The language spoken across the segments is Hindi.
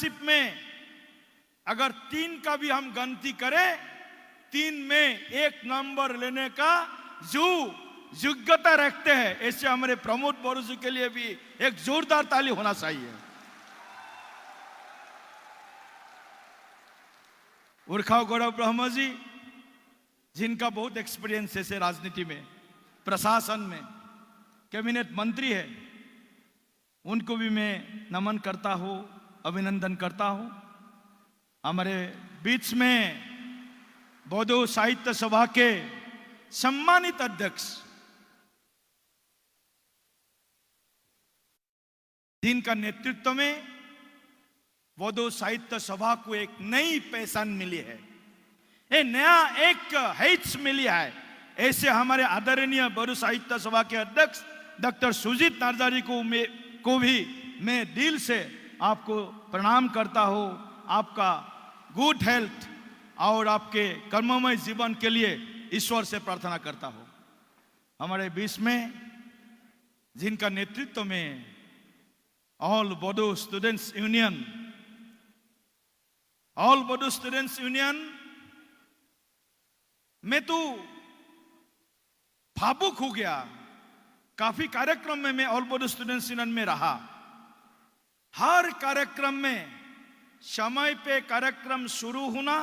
लीडरशिप में अगर 3 का भी हम गिनती करें, 3 में 1 नंबर लेने का जो योग्यता रखते हैं, ऐसे हमारे प्रमोद बोरो जी के लिए भी एक जोरदार ताली होना चाहिए। उर्खाव गौरव ब्रह्म जी, जिनका बहुत एक्सपीरियंस है राजनीति में, प्रशासन में, कैबिनेट मंत्री है, उनको भी मैं नमन करता हूं, अभिनंदन करता हूं। हमारे बीच में बोडो साहित्य सभा के सम्मानित अध्यक्ष, जिनका नेतृत्व में बोडो साहित्य सभा को एक नई पहचान मिली है, एक नया एक हैट्स मिली है, ऐसे हमारे आदरणीय बोडो साहित्य सभा के अध्यक्ष डॉक्टर सुजीत नार्जारी को भी मैं दिल से आपको प्रणाम करता हूं। आपका गुड हेल्थ और आपके कर्ममय जीवन के लिए ईश्वर से प्रार्थना करता हूं। हमारे बीच में जिनका नेतृत्व में ऑल बोडो स्टूडेंट्स यूनियन में तो भावुक हो गया। काफी कार्यक्रम में मैं ऑल बोडो स्टूडेंट्स यूनियन में रहा। हर कार्यक्रम में समय पे कार्यक्रम शुरू होना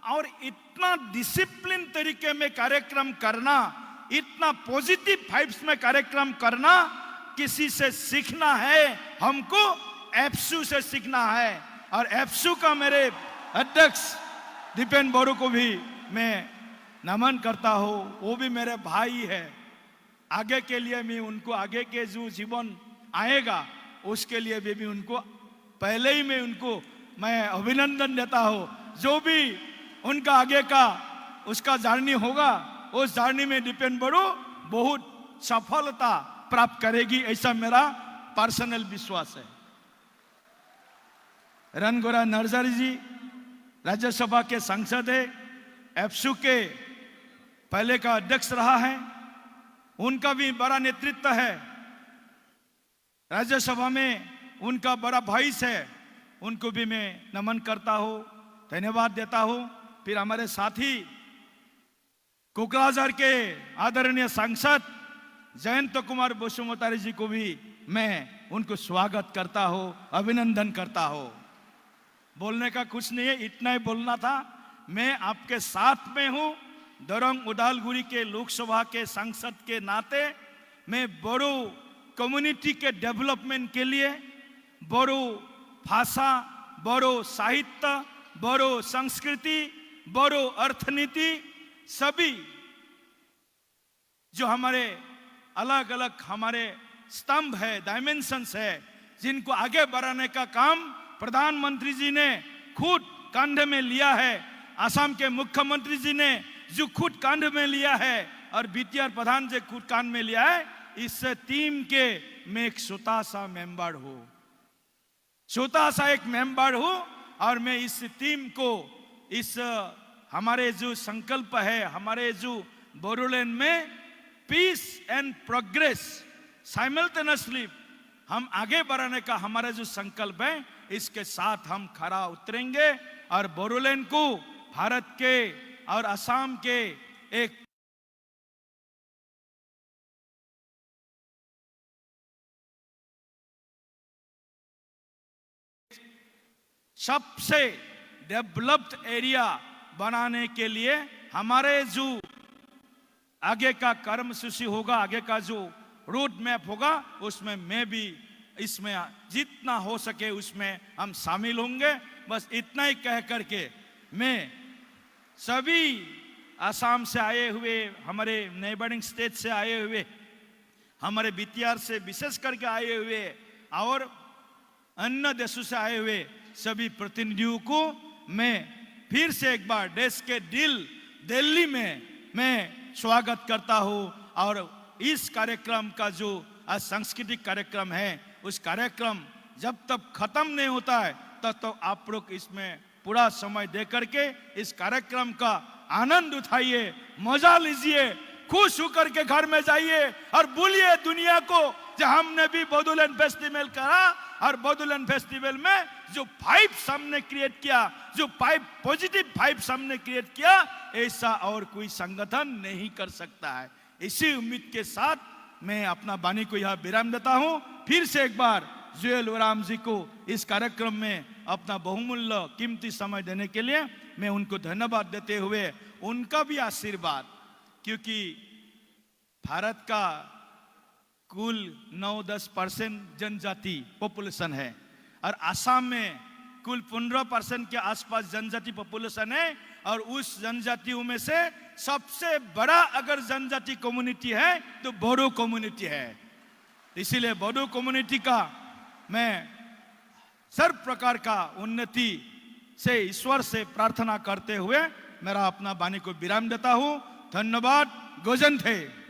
और इतना डिसिप्लिन तरीके में कार्यक्रम करना, इतना पॉजिटिव वाइब्स में कार्यक्रम करना, किसी से सीखना है, हमको एफसू से सीखना है। और एफसू का मेरे अध्यक्ष दीपेन बोरो को भी मैं नमन करता हूं। वो भी मेरे भाई है। आगे के लिए मैं उनको, आगे के जो जीवन आएगा उसके लिए भी उनको पहले ही मैं अभिनंदन देता हूं। जो भी उनका आगे का उसका जर्नी होगा, उस जर्नी में दीपेन बोरो बहुत सफलता प्राप्त करेगी, ऐसा मेरा पर्सनल विश्वास है। रणगोरा नरजारी जी राज्यसभा के सांसद है, एफसू के पहले का अध्यक्ष रहा है, उनका भी बड़ा नेतृत्व है। राज्यसभा में उनका बड़ा भाई है, उनको भी मैं नमन करता हूं, धन्यवाद देता हूं। फिर हमारे साथी कोकराझार के आदरणीय सांसद जयंत कुमार बसुमतारी जी को भी मैं उनको स्वागत करता हूं, अभिनंदन करता हूं। बोलने का कुछ नहीं है, इतना ही बोलना था। मैं आपके साथ में हूं। दरंग उदालगुड़ी के लोकसभा के सांसद के नाते मैं बोडो कम्युनिटी के डेवलपमेंट के लिए बोडो भाषा, बोडो साहित्य, बोडो संस्कृति, बोडो अर्थनीति, सभी जो हमारे अलग अलग हमारे स्तंभ है, डायमेंशंस है, जिनको आगे बढ़ाने का काम प्रधानमंत्री जी ने खुद कंधे में लिया है, असम के मुख्यमंत्री जी ने जो खुद कांध में लिया है और बीटीआर प्रधान जी खुद कांध में लिया है। इस टीम के मैं एक छोटा सा मेंबर हूं, छोटा सा एक मेंबर हूं। और मैं इस टीम को, इस हमारे जो संकल्प है, हमारे जो बोडोलैंड में पीस एंड प्रोग्रेस साइमल्टेनियसली हम आगे बढ़ाने का हमारा जो संकल्प है, इसके साथ हम खरा उतरेंगे और बोडोलैंड को भारत के और असम के एक सबसे डेवलप्ड एरिया बनाने के लिए हमारे जो आगे का कर्मसूची होगा, आगे का जो रोड मैप होगा, उसमें मैं भी इसमें जितना हो सके उसमें हम शामिल होंगे। बस इतना ही कह करके मैं सभी असम से आए हुए, हमारे नेबरिंग स्टेट से आए हुए, हमारे बीटीआर से विशेष करके आए हुए और अन्य देशों से आए हुए सभी प्रतिनिधियों को मैं फिर से एक बार देश के दिल्ली में मैं स्वागत करता हूं। और इस कार्यक्रम का जो आज सांस्कृतिक कार्यक्रम है, उस कार्यक्रम जब तक खत्म नहीं होता है तब तक आप लोग इसमें पूरा समय दे करके इस कार्यक्रम का आनंद उठाइए, मजा लीजिए, खुश होकर के घर में जाइए और बोलिए दुनिया को जो हमने भी बोडोलैंड फेस्टिवल करा, और बोडोलैंड फेस्टिवल में जो वाइब्स हमने क्रिएट किया, जो पॉजिटिव वाइब्स हमने क्रिएट किया, ऐसा और कोई संगठन नहीं कर सकता है। इसी उम्मीद के साथ मैं अपना वाणी को यह विराम देता हूं। फिर से एक बार जुएल ओराम जी को इस कार्यक्रम में अपना बहुमूल्य कीमती समय देने के लिए मैं उनको धन्यवाद देते हुए, उनका भी आशीर्वाद, क्योंकि भारत का कुल 9-10% जनजाति पॉपुलेशन है और आसाम में कुल 15% के आसपास जनजाति पॉपुलेशन है, और उस जनजातियों में से सबसे बड़ा अगर जनजाति कम्युनिटी है तो बोडो कम्युनिटी है। इसीलिए बोडो कम्युनिटी का मैं सर्व प्रकार का उन्नति से ईश्वर से प्रार्थना करते हुए मेरा अपना वाणी को विराम देता हूं। धन्यवाद। गोजन थे।